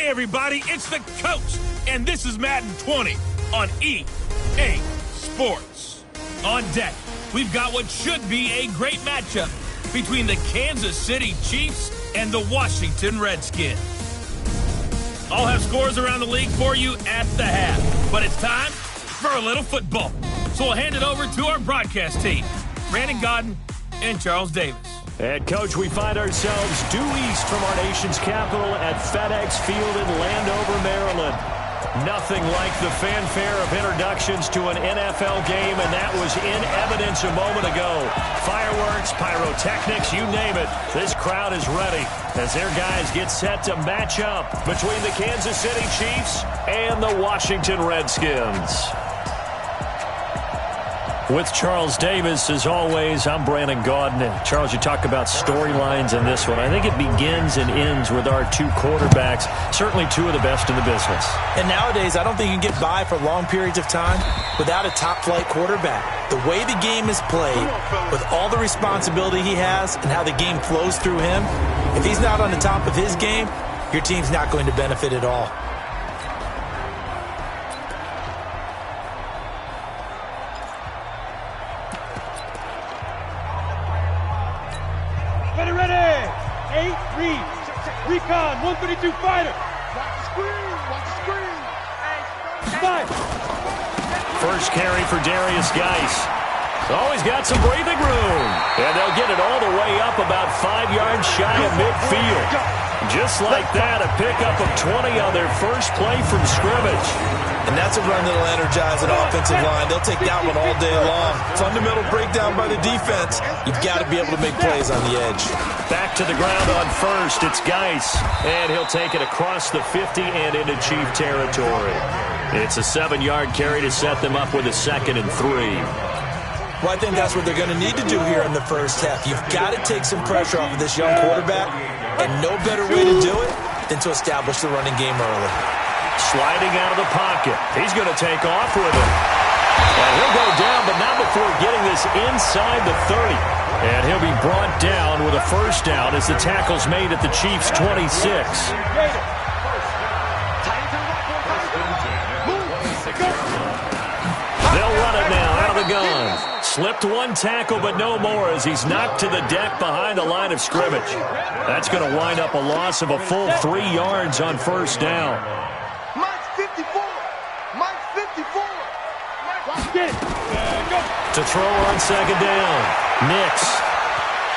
everybody, it's the coach, and this is Madden 20 on EA Sports. On deck, we've got what should be a great matchup between the Kansas City Chiefs and the Washington Redskins. I'll have scores around the league for you at the half, but it's time for a little football. So we'll hand it over to our broadcast team, Brandon Godden and Charles Davis. And, Coach, we find ourselves due east from our nation's capital at FedEx Field in Landover, Maryland. Nothing like the fanfare of introductions to an NFL game, and that was in evidence a moment ago. Fireworks, pyrotechnics, you name it. This crowd is ready as their guys get set to match up between the Kansas City Chiefs and the Washington Redskins. With Charles Davis, as always, I'm Brandon Godden. And Charles, you talk about storylines in this one. I think it begins and ends with our two quarterbacks, certainly two of the best in the business. And nowadays, I don't think you can get by for long periods of time without a top-flight quarterback. The way the game is played, with all the responsibility he has and how the game flows through him, if he's not on the top of his game, your team's not going to benefit at all. Recon, 132 fighter. Watch the screen, watch the screen. Five. First carry for Darius Geis. Always got some breathing room. And they'll get it all the way up about 5 yards shy of midfield. Just like that, a pickup of 20 on their first play from scrimmage. And that's a run that'll energize an offensive line. They'll take that one all day long. Fundamental breakdown by the defense. You've got to be able to make plays on the edge. Back to the ground on first. It's Geis. And he'll take it across the 50 and into Chief territory. It's a 7-yard carry to set them up with a 2nd and 3. Well, I think that's what they're going to need to do here in the first half. You've got to take some pressure off of this young quarterback. And no better way to do it than to establish the running game early. Sliding out of the pocket. He's going to take off with it. And he'll go down, but not before getting this inside the 30. And he'll be brought down with a first down as the tackle's made at the Chiefs' 26. They'll run it now out of the gun. Slipped one tackle, but no more as he's knocked to the deck behind the line of scrimmage. That's going to wind up a loss of a full 3 yards on first down. To throw on second down. Nix.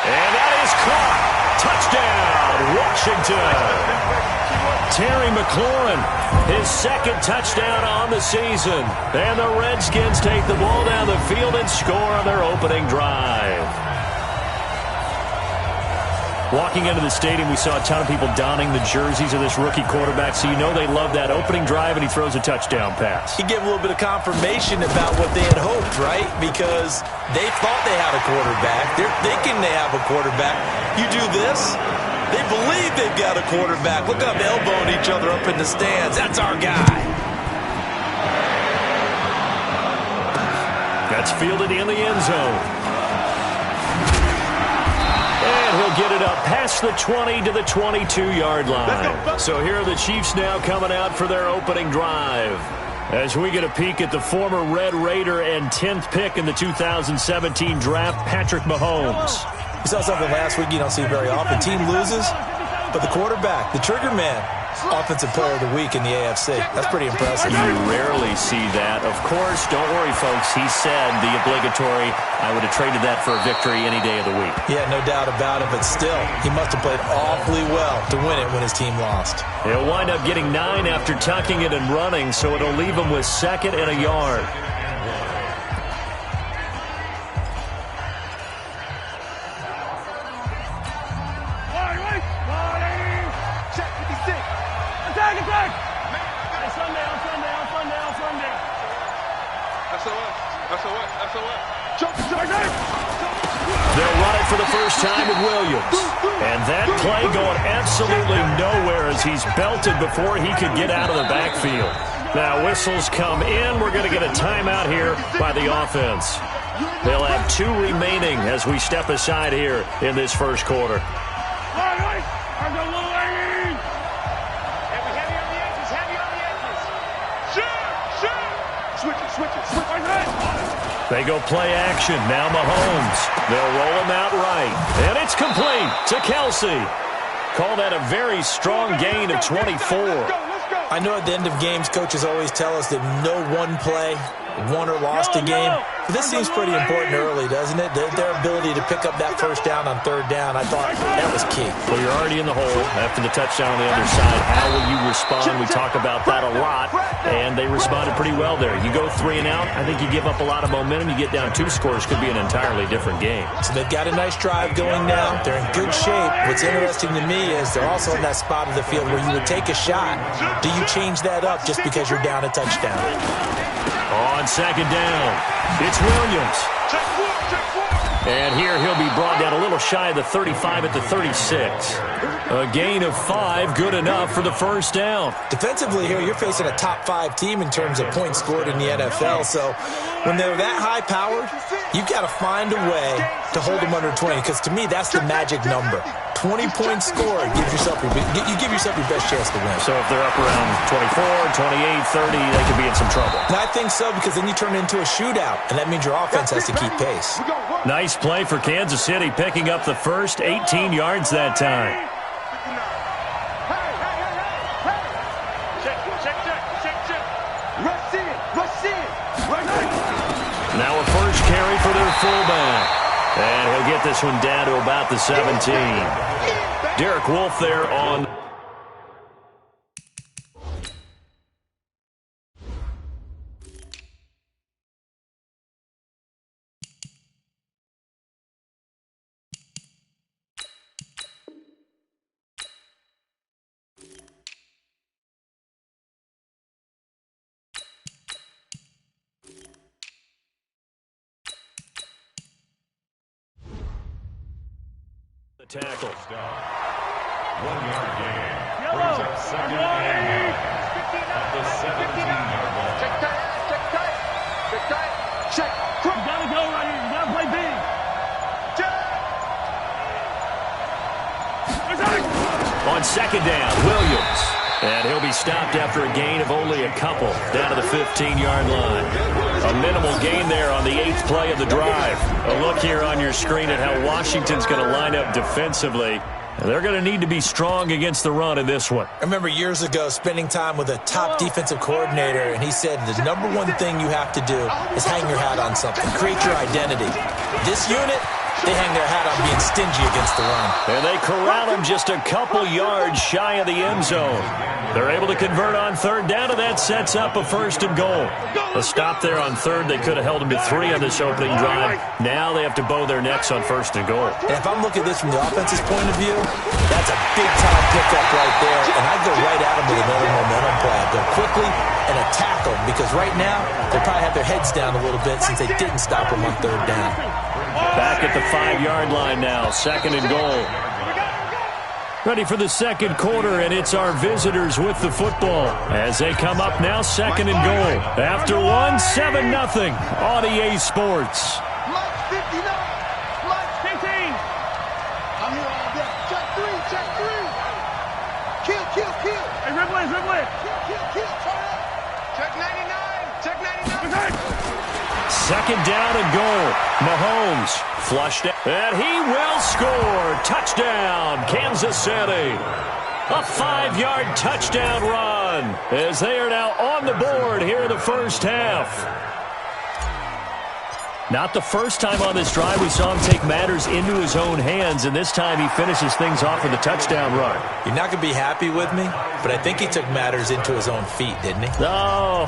And that is caught. Touchdown, Washington. Terry McLaurin, his 2nd touchdown on the season. And the Redskins take the ball down the field and score on their opening drive. Walking into the stadium, we saw a ton of people donning the jerseys of this rookie quarterback, so you know they love that opening drive, and he throws a touchdown pass. He gave a little bit of confirmation about what they had hoped, right? Because they thought they had a quarterback. They're thinking they have a quarterback. You do this, they believe they've got a quarterback. Look up, elbowing each other up in the stands. That's our guy. That's fielded in the end zone. And he'll get it up past the 20 to the 22-yard line. So here are the Chiefs now coming out for their opening drive. As we get a peek at the former Red Raider and 10th pick in the 2017 draft, Patrick Mahomes. We saw something last week you don't see very often. Team loses, but the quarterback, the trigger man, Offensive Player of the Week in the AFC. That's pretty impressive. You rarely see that. Of course, don't worry, folks. He said the obligatory, I would have traded that for a victory any day of the week. Yeah, no doubt about it, but still, he must have played awfully well to win it when his team lost. He'll wind up getting 9 after tucking it and running, so it'll leave him with 2nd and a yard. They'll run it for the first time with Williams. And that play going absolutely nowhere as he's belted before he could get out of the backfield. Now whistles come in. We're going to get a timeout here by the offense. They'll have 2 remaining as we step aside here in this first quarter. They go play action. Now Mahomes. They'll roll him out right. And it's complete to Kelsey. Call that a very strong gain of 24. I know at the end of games, coaches always tell us that no one play won or lost a game. But this seems pretty important early, doesn't it? Their ability to pick up that first down on third down, I thought that was key. Well, you're already in the hole after the touchdown on the other side. How will you respond? We talk about that a lot, and they responded pretty well there. You go 3 and out, I think you give up a lot of momentum. You get down 2 scores, could be an entirely different game. So they've got a nice drive going now. They're in good shape. What's interesting to me is they're also in that spot of the field where you would take a shot. Do you change that up just because you're down a touchdown? On second down, it's Williams. And here he'll be brought down a little shy of the 35 at the 36. A gain of 5, good enough for the first down. Defensively here, you're facing a top 5 team in terms of points scored in the NFL. So when they're that high-powered, you've got to find a way to hold them under 20. Because to me, that's the magic number. 20 points scored, you give yourself your best chance to win. So if they're up around 24, 28, 30, they could be in some trouble. And I think so, because then you turn it into a shootout, and that means your offense has to keep pace. Nice play for Kansas City, picking up the first 18 yards that time. Now a first carry for their fullback. And he'll get this one down to about the 17. Derek Wolfe there on. Tackle. 1-yard gain. Brings up second and 9 at the 17-yard line. Check tight. You gotta go right here. You gotta play big. On second down, Williams. And he'll be stopped after a gain of only a couple down to the 15-yard line. A minimal gain there on the 8th play of the drive. A look here on your screen at how Washington's going to line up defensively. They're going to need to be strong against the run in this one. I remember years ago spending time with a top defensive coordinator, and he said the number one thing you have to do is hang your hat on something. Create your identity. This unit, they hang their hat on being stingy against the run. And they corral him just a couple yards shy of the end zone. They're able to convert on third down, and that sets up a first and goal. A stop there on third. They could have held him to 3 on this opening drive. Now they have to bow their necks on first and goal. And if I'm looking at this from the offense's point of view, that's a big-time pickup right there. And I'd go right at him with another momentum play. I'd go quickly and attack them, because right now they probably have their heads down a little bit since they didn't stop them on third down. Back at the 5-yard line now, second and goal. Ready for the second quarter, and it's our visitors with the football as they come up now, second and goal. After one, 7-0 on EA Sports. Mike 59. Mike 15. I'm here all day. Check 3. Kill. Hey, Ripley. Kill. Turn up. Check 99. Second down and goal. Mahomes flushed it, and he will score. Touchdown, Kansas City. A 5-yard touchdown run as they are now on the board here in the first half. Not the first time on this drive we saw him take matters into his own hands, and this time he finishes things off with a touchdown run. You're not going to be happy with me, but I think he took matters into his own feet, didn't he? Oh,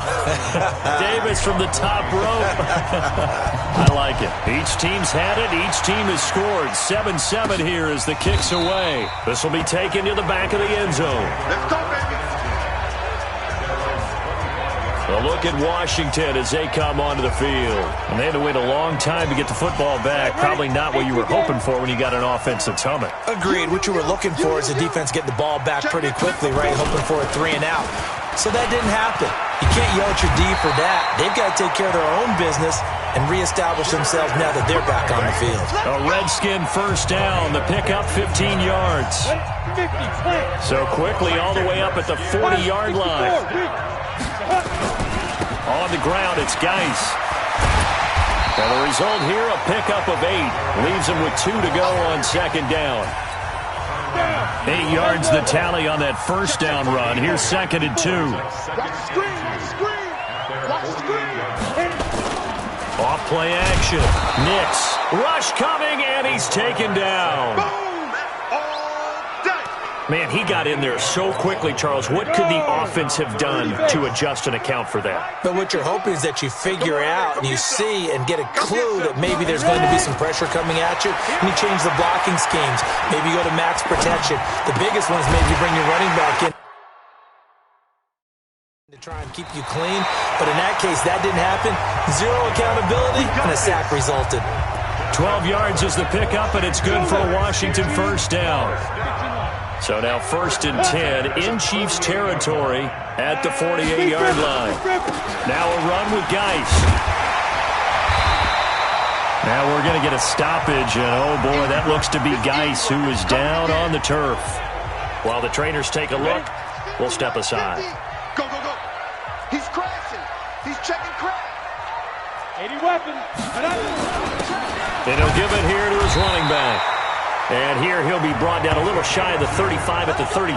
Davis from the top rope. I like it. Each team's had it. Each team has scored. 7-7 here as the kick's away. This will be taken to the back of the end zone. Let's go, baby. A look at Washington as they come onto the field. And they had to wait a long time to get the football back. Probably not what you were hoping for when you got an offense that's humming. Agreed. What you were looking for is the defense getting the ball back pretty quickly, right? Hoping for a 3 and out. So that didn't happen. You can't yell at your D for that. They've got to take care of their own business and reestablish themselves now that they're back on the field. A Redskin first down. The pickup 15 yards. So quickly all the way up at the 40-yard line. On the ground, it's Geis. And the result here, a pickup of 8. Leaves him with 2 to go on second down. 8 yards the tally on that first down run. Here's second and 2. Off play action. Nix. Rush coming, and he's taken down. Man, he got in there so quickly, Charles. What could the offense have done to adjust and account for that? But what you're hoping is that you figure out and you see and get a clue that maybe there's going to be some pressure coming at you, and you change the blocking schemes. Maybe you go to max protection. The biggest one is maybe you bring your running back in to try and keep you clean. But in that case, that didn't happen. 0 accountability, and a sack resulted. 12 yards is the pickup, and it's good for a Washington first down. So now 1st and 10 in Chiefs territory at the 48-yard line. Now a run with Geis. Now we're going to get a stoppage, and oh boy, that looks to be Geis, who is down on the turf. While the trainers take a look, we'll step aside. Go, go, go. He's crashing. He's checking crash. 80 weapons. And he'll give it here to his running back. And here he'll be brought down a little shy of the 35 at the 30.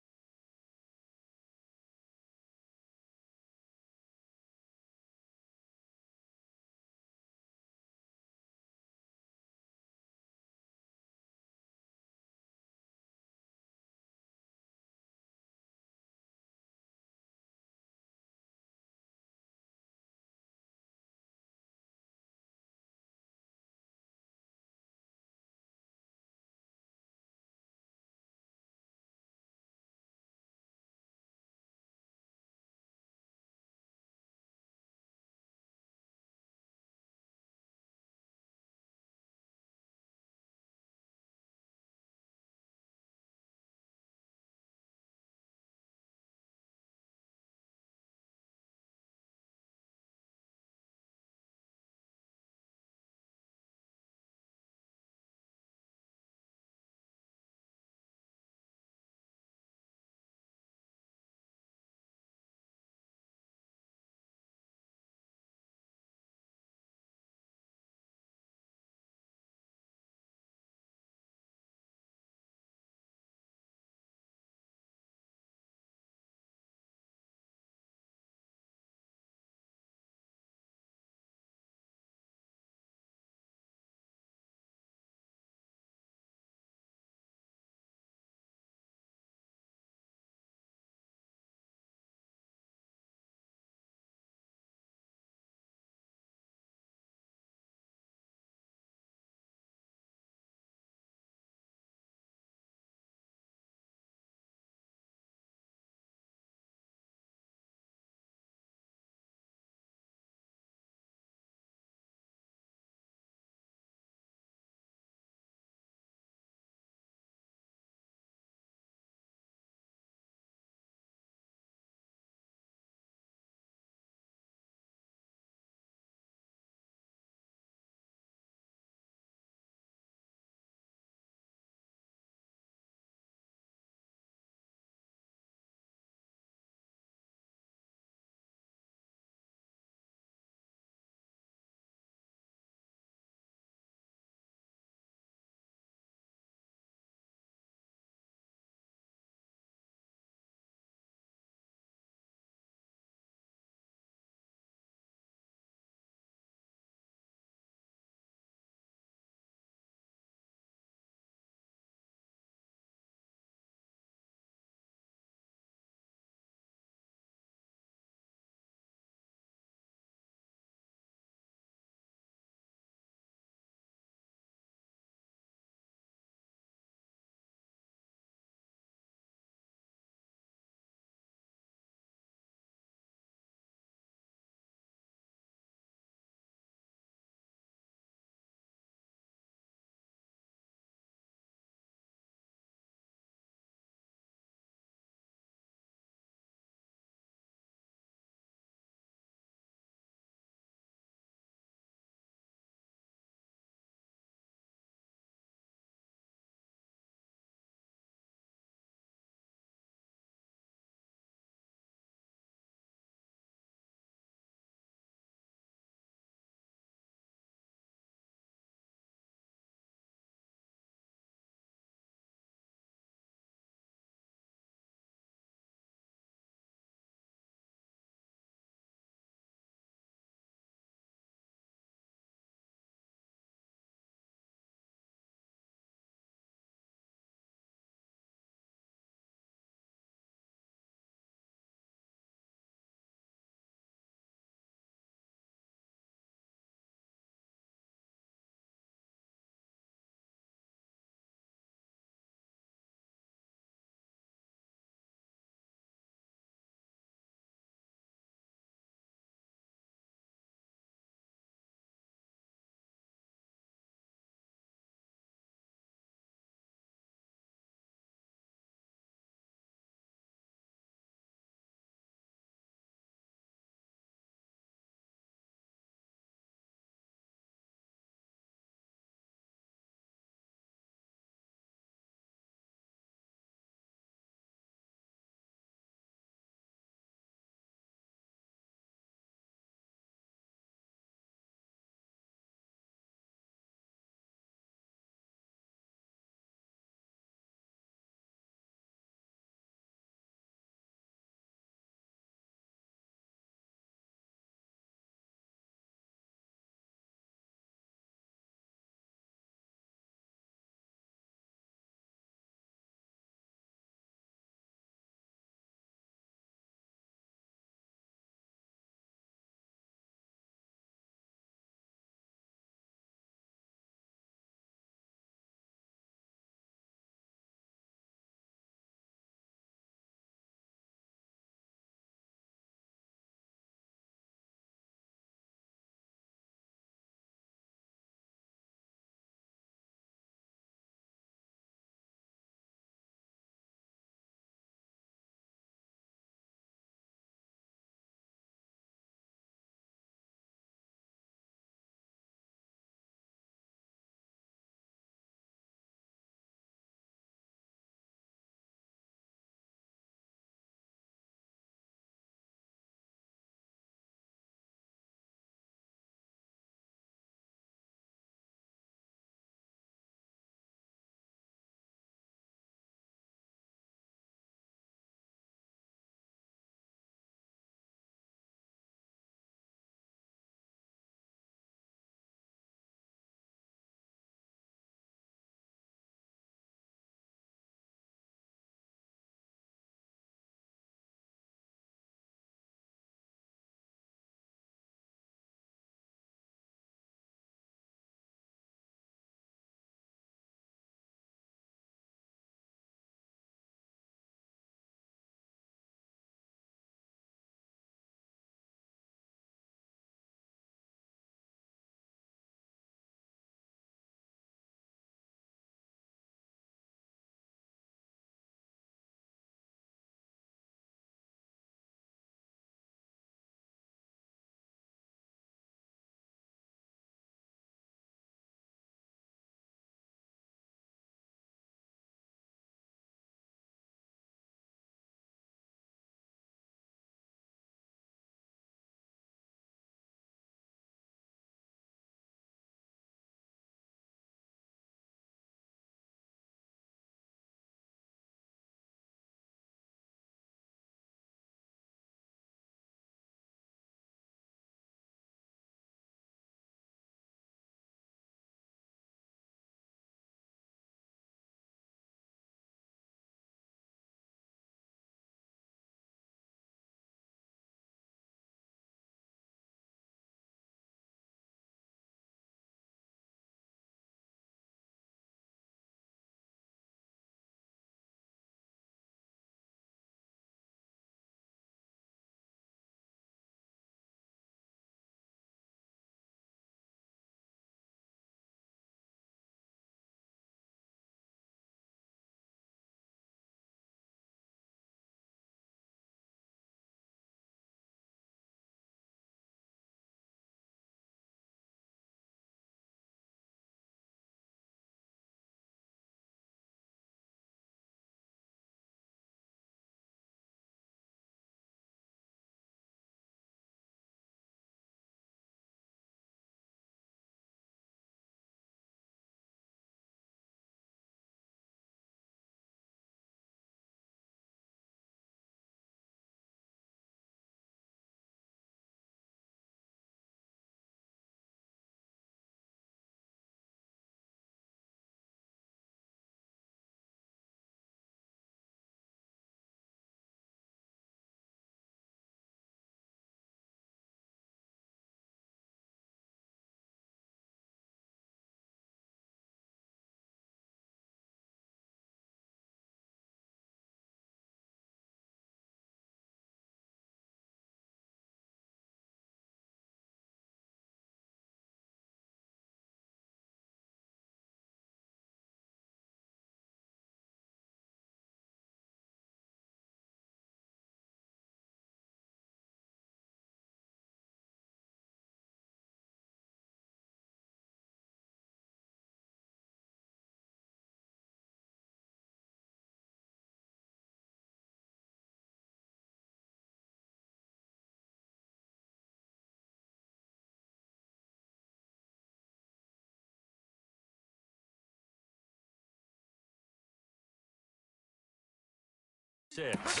36.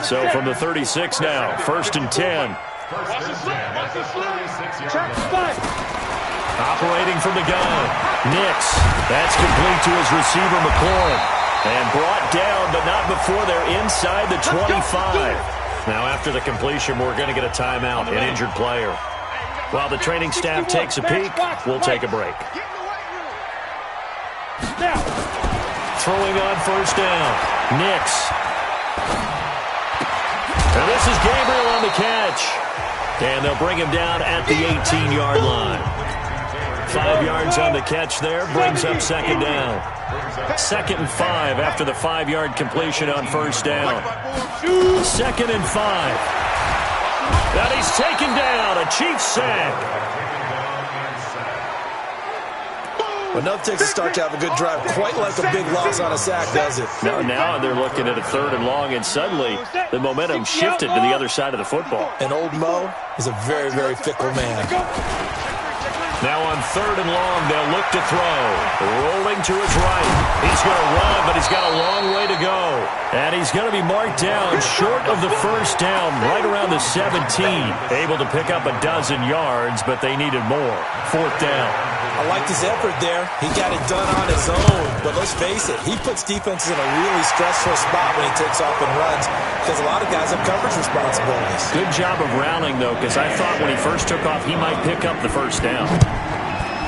So from the 36 now, 1st and 10. Operating from the gun. Nix. That's complete to his receiver, McLaurin. And brought down, but not before they're inside the 25. Now after the completion, we're going to get a timeout, an injured player. While the training staff takes a peek, we'll take a break. Throwing on 1st down. Nix. And this is Gabriel on the catch. And they'll bring him down at the 18-yard line. 5 yards on the catch there, brings up 2nd down. 2nd and 5 after the 5-yard completion on 1st down. 2nd and 5. And he's taken down, a Chiefs sack. Enough takes a start to have a good drive. Quite like a big loss on a sack, does it? Now they're looking at a 3rd and long, and suddenly the momentum shifted to the other side of the football. And old Mo is a very, very fickle man. Now on 3rd and long, they'll look to throw. Rolling to his right. He's going to run, but he's got a long way to go. And he's going to be marked down short of the 1st down, right around the 17. Able to pick up a dozen yards, but they needed more. 4th down. I liked his effort there. He got it done on his own. But let's face it, he puts defenses in a really stressful spot when he takes off and runs because a lot of guys have coverage responsibilities. Good job of rallying, though, because I thought when he first took off, he might pick up the 1st down.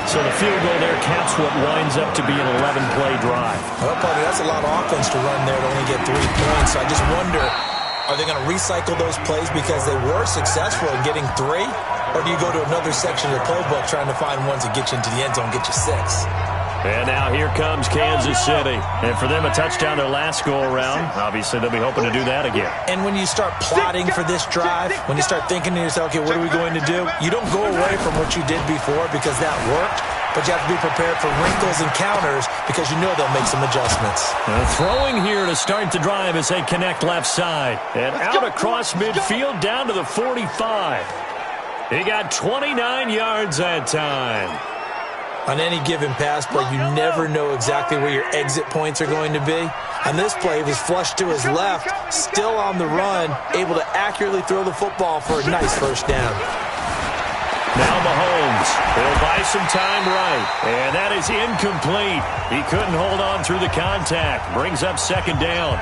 So the field goal there caps what winds up to be an 11-play drive. Well, buddy, that's a lot of offense to run there to only get 3 points. So I just wonder, are they going to recycle those plays because they were successful in getting 3? Or do you go to another section of the playbook trying to find ones that get you into the end zone, get you 6? And now here comes Kansas City. And for them, a touchdown their last go-around. Obviously, they'll be hoping to do that again. And when you start plotting for this drive, when you start thinking to yourself, okay, what are we going to do? You don't go away from what you did before because that worked. But you have to be prepared for wrinkles and counters because you know they'll make some adjustments. Throwing here to start the drive as they connect left side. And out across midfield down to the 45. He got 29 yards that time. On any given pass play, you never know exactly where your exit points are going to be. On this play, he was flushed to his left, still on the run, able to accurately throw the football for a nice 1st down. Now Mahomes. He'll buy some time right. And that is incomplete. He couldn't hold on through the contact. Brings up 2nd down.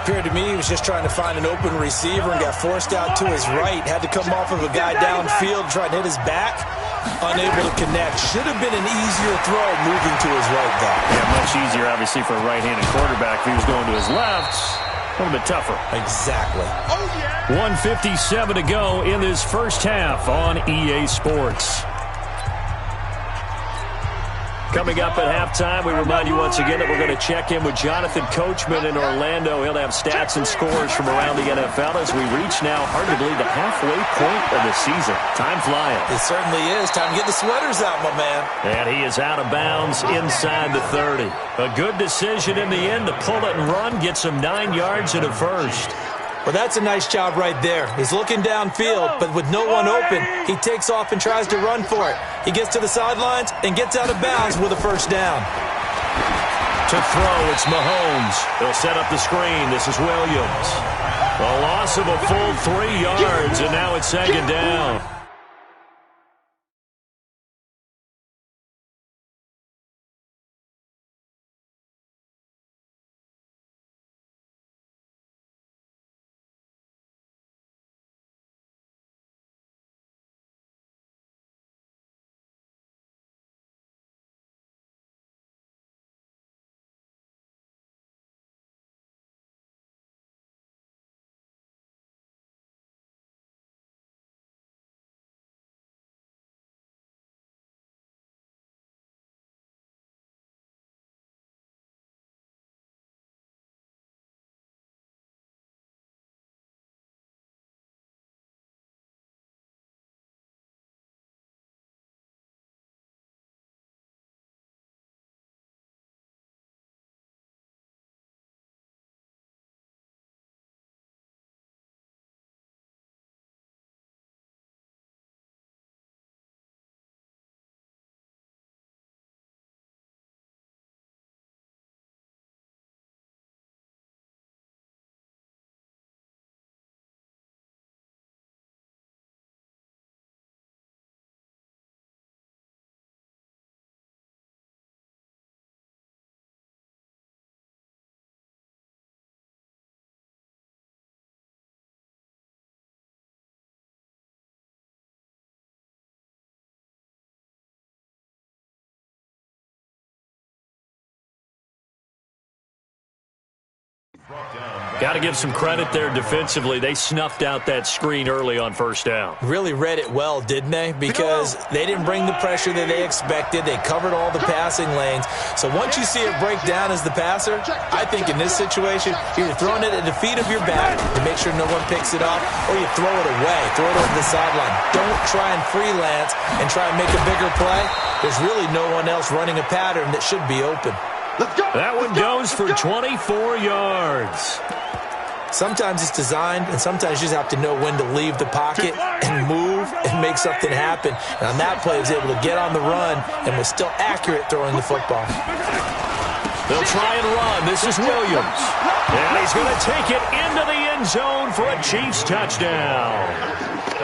Appeared to me he was just trying to find an open receiver and got forced out to his right. Had to come off of a guy downfield, trying to hit his back. Unable to connect. Should have been an easier throw moving to his right, though. Yeah, much easier, obviously, for a right-handed quarterback. If he was going to his left, a little bit tougher. Exactly. 1:57 to go in this first half on EA Sports. Coming up at halftime, we remind you once again that we're going to check in with Jonathan Coachman in Orlando. He'll have stats and scores from around the NFL as we reach now, hard to believe, the halfway point of the season. Time flying. It certainly is. Time to get the sweaters out, my man. And he is out of bounds inside the 30. A good decision in the end to pull it and run, get some 9 yards and a 1st. Well, that's a nice job right there. He's looking downfield, but with no one open, he takes off and tries to run for it. He gets to the sidelines and gets out of bounds with a 1st down. To throw, it's Mahomes. They'll set up the screen. This is Williams. A loss of a full 3 yards, and now it's 2nd down. Got to give some credit there defensively. They snuffed out that screen early on first down. Really read it well, didn't they? Because they didn't bring the pressure that they expected. They covered all the passing lanes. So once you see it break down as the passer, I think in this situation, you're throwing it at the feet of your back to make sure no one picks it up, or you throw it away, throw it over the sideline. Don't try and freelance and try and make a bigger play. There's really no one else running a pattern that should be open. That one goes for 24 yards. Sometimes it's designed, and sometimes you just have to know when to leave the pocket and move and make something happen. And on that play, he was able to get on the run and was still accurate throwing the football. They'll try and run. This is Williams. And he's going to take it into the end zone for a Chiefs touchdown.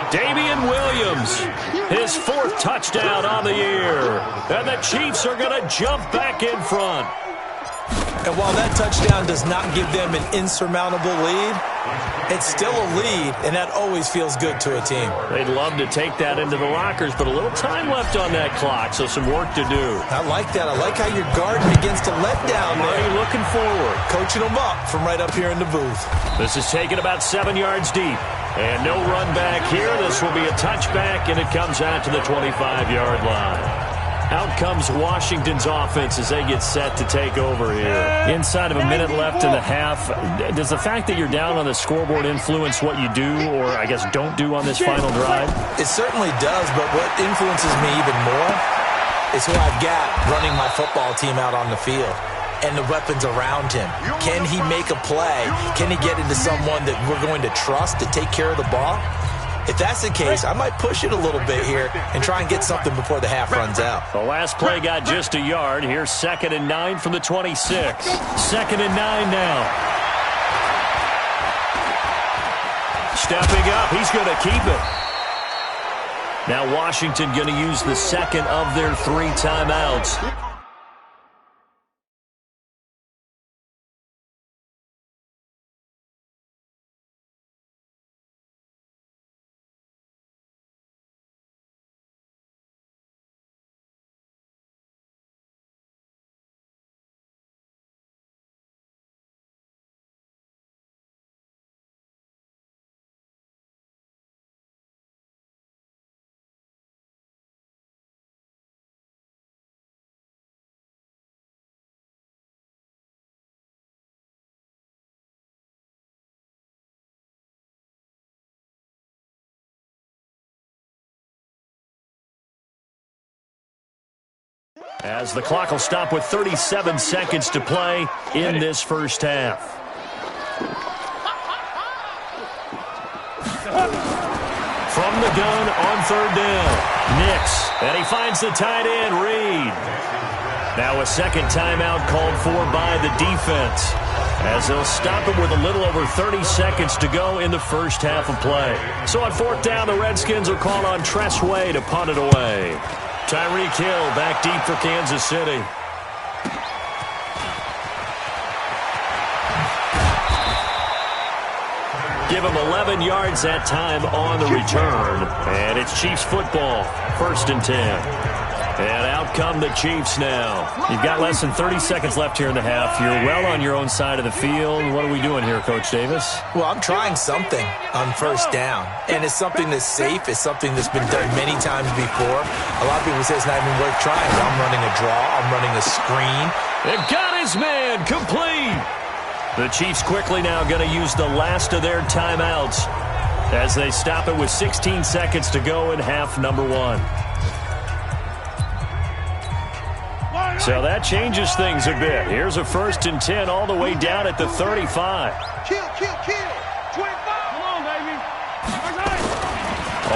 Damian Williams, his 4th touchdown on the year. And the Chiefs are going to jump back in front. And while that touchdown does not give them an insurmountable lead, it's still a lead, and that always feels good to a team. They'd love to take that into the lockers, but a little time left on that clock, so some work to do. I like that. I like how you're guarding against a letdown there. Already looking forward. Coaching them up from right up here in the booth. This is taken about 7 yards deep. And no run back here. This will be a touchback, and it comes out to the 25-yard line. Out comes Washington's offense as they get set to take over here. Inside of a minute left in the half, does the fact that you're down on the scoreboard influence what you do, or I guess don't do on this final drive? It certainly does, but what influences me even more is who I've got running my football team out on the field and the weapons around him. Can he make a play? Can he get into someone that we're going to trust to take care of the ball? If that's the case, I might push it a little bit here and try and get something before the half runs out. The last play got just a yard. Here's 2nd and 9 from the 26. 2nd and 9 now. Stepping up, he's going to keep it. Now Washington going to use the 2nd of their 3 timeouts. As the clock will stop with 37 seconds to play in this first half. From the gun on 3rd down, Nix, and he finds the tight end, Reed. Now a second timeout called for by the defense, as they'll stop it with a little over 30 seconds to go in the first half of play. So on 4th down, the Redskins will call on Tress Way to punt it away. Tyreek Hill back deep for Kansas City. Give him 11 yards that time on the return. And it's Chiefs football, 1st and 10. And out come the Chiefs now. You've got less than 30 seconds left here in the half. You're well on your own side of the field. What are we doing here, Coach Davis? Well, I'm trying something on 1st down. And it's something that's safe. It's something that's been done many times before. A lot of people say it's not even worth trying. I'm running a draw. I'm running a screen. They've got his man complete. The Chiefs quickly now going to use the last of their timeouts as they stop it with 16 seconds to go in half number 1. So that changes things a bit. Here's a 1st and 10 all the way down at the 35. Kill. 25. Come on, baby.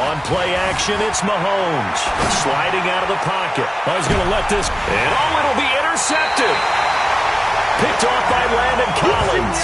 On play action, it's Mahomes. Sliding out of the pocket. Oh, he's going to let this. And it'll be intercepted. Picked off by Landon Collins.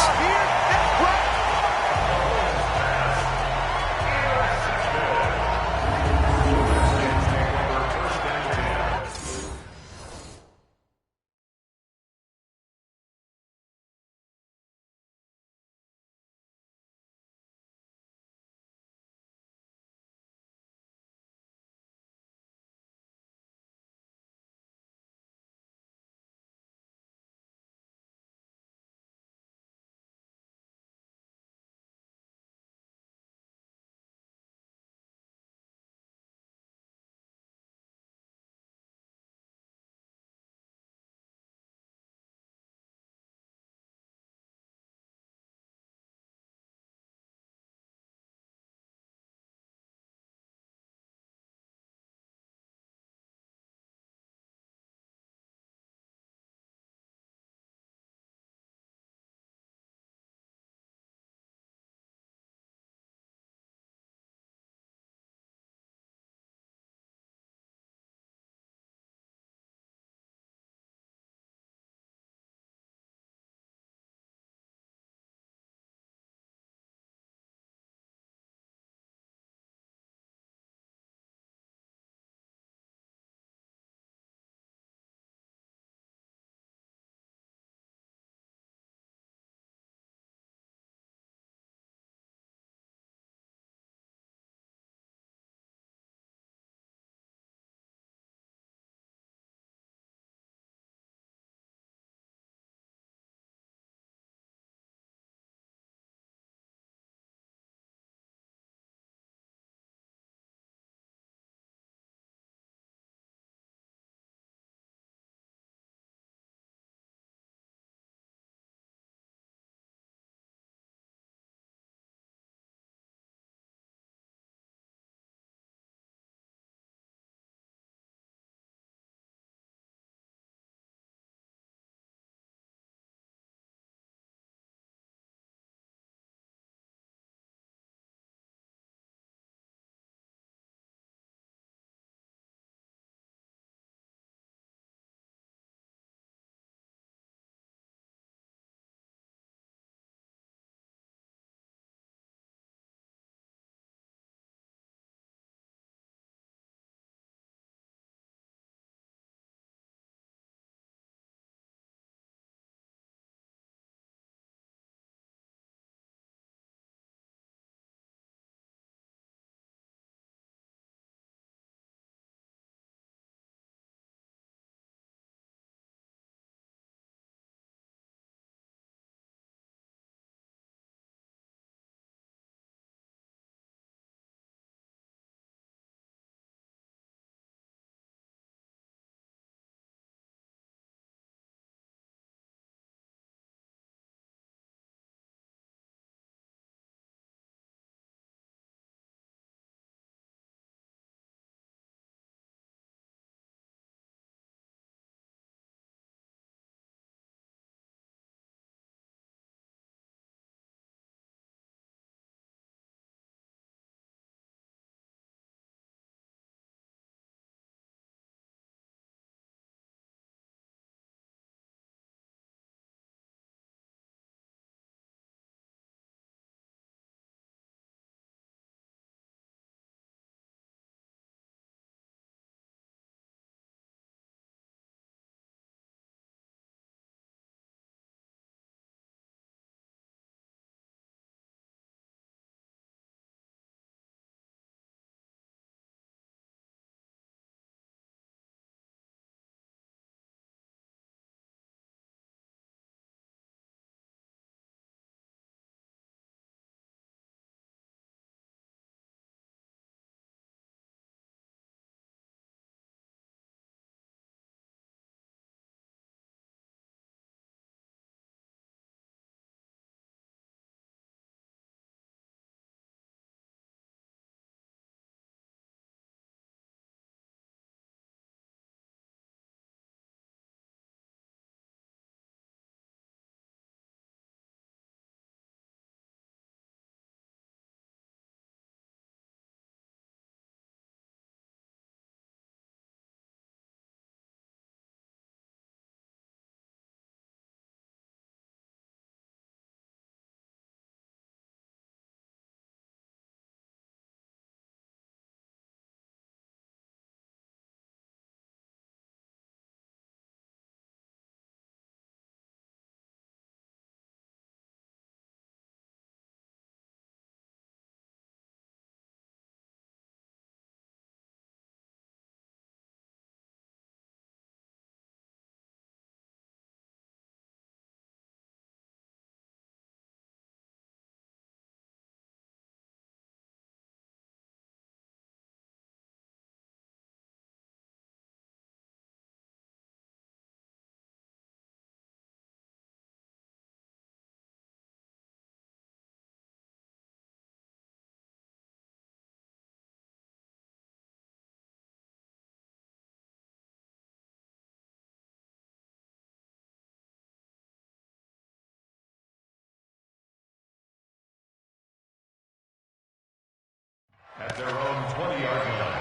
at their own 20-yard line.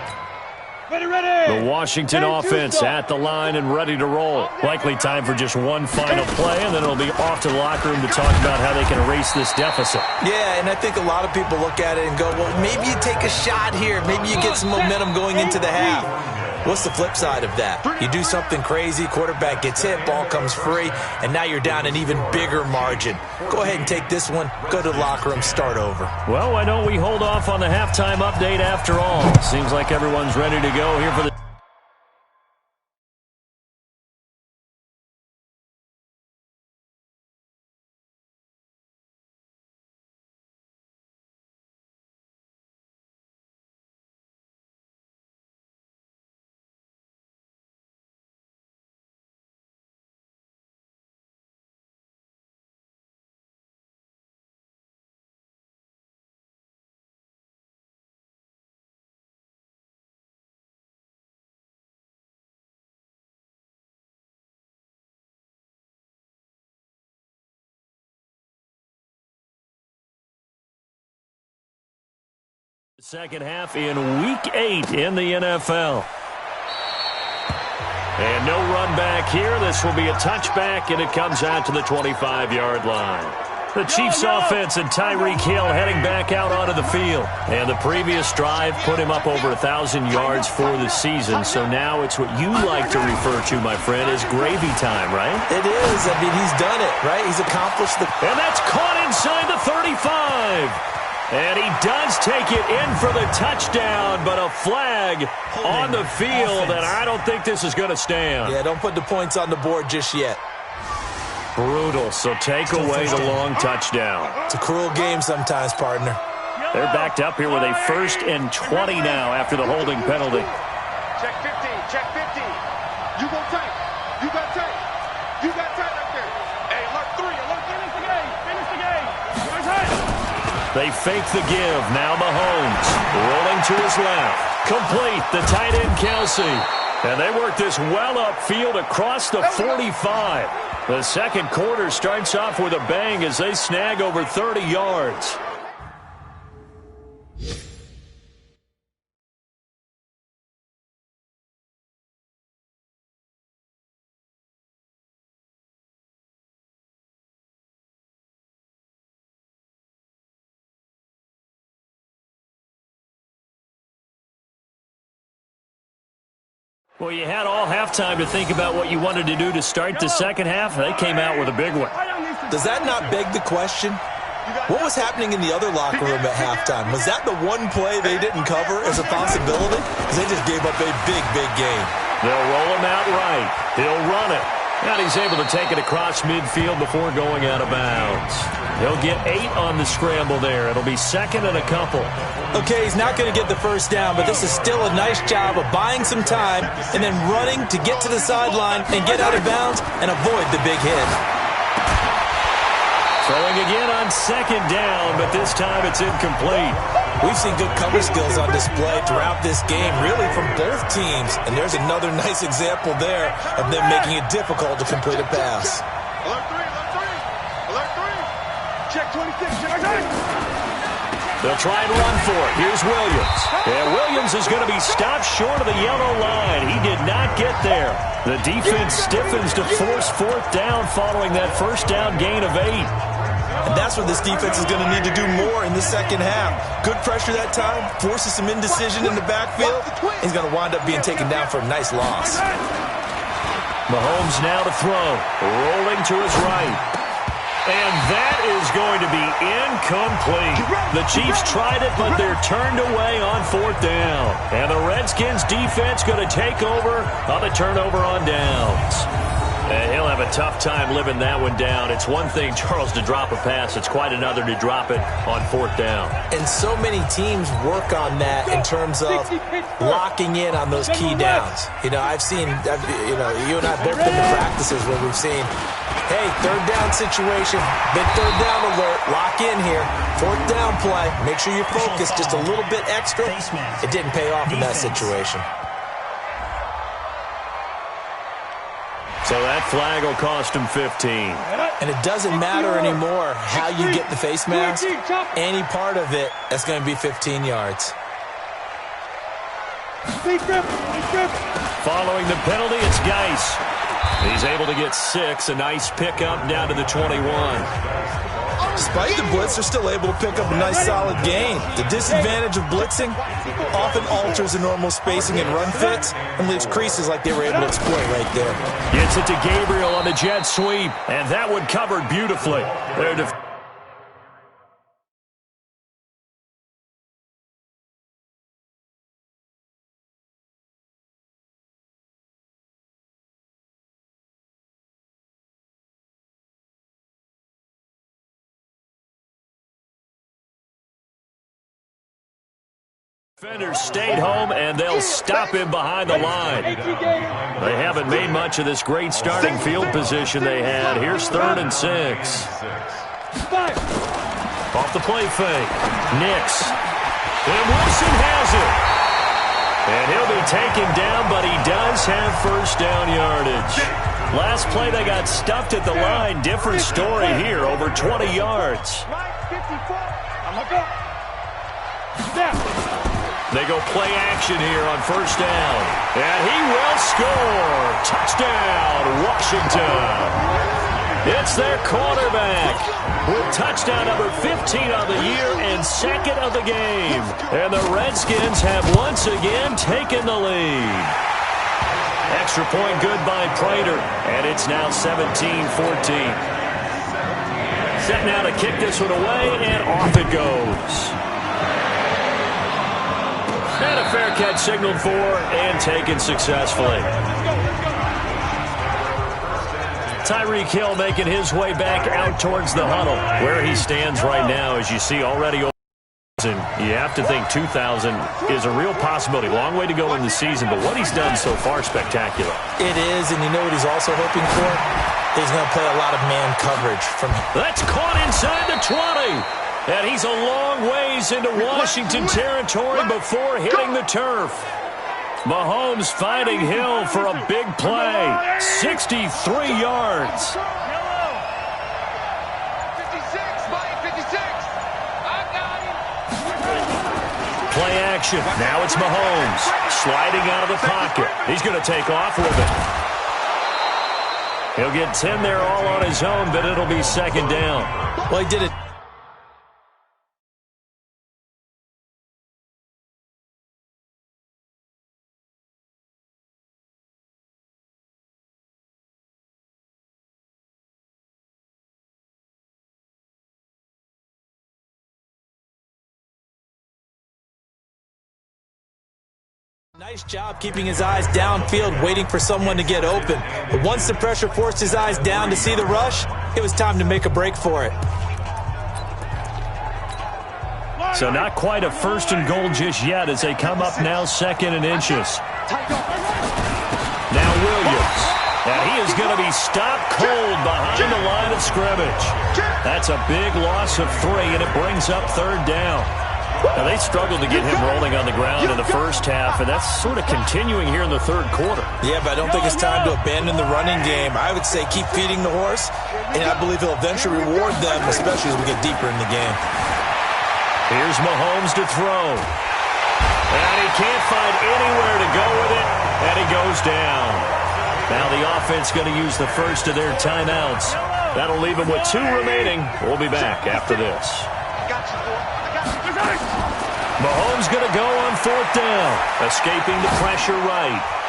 The Washington offense at the line and ready to roll. Likely time for just one final play, and then it'll be off to the locker room to talk about how they can erase this deficit. Yeah, and I think a lot of people look at it and go, well, maybe you take a shot here. Maybe you get some momentum going into the half. What's the flip side of that? You do something crazy, quarterback gets hit, ball comes free, and now you're down an even bigger margin. Go ahead and take this one, go to the locker room, start over. Well, why don't we hold off on the halftime update after all? Seems like everyone's ready to go here for the second half in Week 8 in the NFL. And no run back here. This will be a touchback, and it comes out to the 25-yard line. The Chiefs offense and Tyreek Hill heading back out onto the field. And the previous drive put him up over 1,000 yards for the season. So now it's what you like to refer to, my friend, as gravy time, right? It is. I mean, he's done it, right? He's accomplished the... And that's caught inside the 35. And he does take it in for the touchdown, but a flag on the field, and I don't think this is going to stand. Yeah, don't put the points on the board just yet. Brutal, so take away the long touchdown. It's a cruel game sometimes, partner. They're backed up here with a 1st and 20 now after the holding penalty. Check 50, check 50. You go tight. You got tight. You got tight up there. Hey, alert 3, alert 3. Finish the game. Finish the game. You're tight. They fake the give. Now Mahomes rolling to his left. Complete. The tight end, Kelsey. And they work this well upfield across the 45. The second quarter starts off with a bang as they snag over 30 yards. Well, you had all halftime to think about what you wanted to do to start the second half. They came out with a big one. Does that not beg the question? What was happening in the other locker room at halftime? Was that the one play they didn't cover as a possibility? Because they just gave up a big, big game. They'll roll him out right. He'll run it. And he's able to take it across midfield before going out of bounds. He'll get 8 on the scramble there. It'll be 2nd and a couple. Okay, he's not going to get the first down, but this is still a nice job of buying some time and then running to get to the sideline and get out of bounds and avoid the big hit. Throwing again on 2nd down, but this time it's incomplete. We've seen good cover skills on display throughout this game, really from both teams. And there's another nice example there of them making it difficult to complete a pass. Alert 3, alert 3. Alert 3. Check 26, check 26. They'll try and run for it. Here's Williams. And Williams is going to be stopped short of the yellow line. He did not get there. The defense stiffens to force 4th down following that first down gain of 8. And that's what this defense is going to need to do more in the second half. Good pressure that time, forces some indecision in the backfield. He's going to wind up being taken down for a nice loss. Mahomes now to throw, rolling to his right. And that is going to be incomplete. The Chiefs tried it, but they're turned away on 4th down. And the Redskins defense going to take over on the turnover on downs. And he'll have a tough time living that one down. It's one thing, Charles, to drop a pass. It's quite another to drop it on 4th down. And so many teams work on that in terms of locking in on those key downs. You know, I've seen, you and I both been to practices where we've seen, hey, 3rd down situation, big 3rd down alert, lock in here, 4th down play, make sure you're focused just a little bit extra. It didn't pay off in that situation. So that flag will cost him 15. And it doesn't matter anymore how you get the face mask. Any part of it, that's going to be 15 yards. Following the penalty, it's Geis. He's able to get 6. A nice pickup down to the 21. Despite the blitz, they're still able to pick up a nice solid gain. The disadvantage of blitzing often alters the normal spacing and run fits and leaves creases like they were able to exploit right there. Gets it to Gabriel on the jet sweep, and that one covered beautifully. Defenders stayed home, and they'll stop him behind the line. They haven't made much of this great starting field position they had. Here's 3rd and 6. Off the play fake. Nix. And Wilson has it. And he'll be taken down, but he does have first down yardage. Last play, they got stuffed at the line. Different story here, over 20 yards. They go play action here on first down. And he will score. Touchdown, Washington. It's their quarterback with touchdown number 15 of the year and 2nd of the game. And the Redskins have once again taken the lead. Extra point good by Prater. And it's now 17-14. Set now to kick this one away, and off it goes. And a fair catch signaled for and taken successfully. Tyreek Hill making his way back out towards the huddle. Where he stands right now, as you see already, you have to think 2,000 is a real possibility. Long way to go in the season, but what he's done so far, spectacular. It is, and you know what he's also hoping for? He's going to play a lot of man coverage from him. That's caught inside the 20. And he's a long ways into Washington territory before hitting the turf. Mahomes fighting Hill for a big play. 63 yards. 56, Mike, 56. I got him. Play action. Now it's Mahomes. Sliding out of the pocket. He's going to take off with it. He'll get 10 there all on his own, but it'll be 2nd down. Well, he did it. Nice job keeping his eyes downfield, waiting for someone to get open. But once the pressure forced his eyes down to see the rush, it was time to make a break for it. So not quite a 1st and goal just yet as they come up now 2nd and inches. Now Williams. And he is going to be stopped cold behind the line of scrimmage. That's a big loss of 3, and it brings up 3rd down. Now, they struggled to get him rolling on the ground in the first half, and that's sort of continuing here in the 3rd quarter. Yeah, but I don't think it's time to abandon the running game. I would say keep feeding the horse, and I believe he'll eventually reward them, especially as we get deeper in the game. Here's Mahomes to throw. And he can't find anywhere to go with it, and he goes down. Now the offense going to use the first of their timeouts. That'll leave them with 2 remaining. We'll be back after this. Mahomes going to go on 4th down, escaping the pressure right.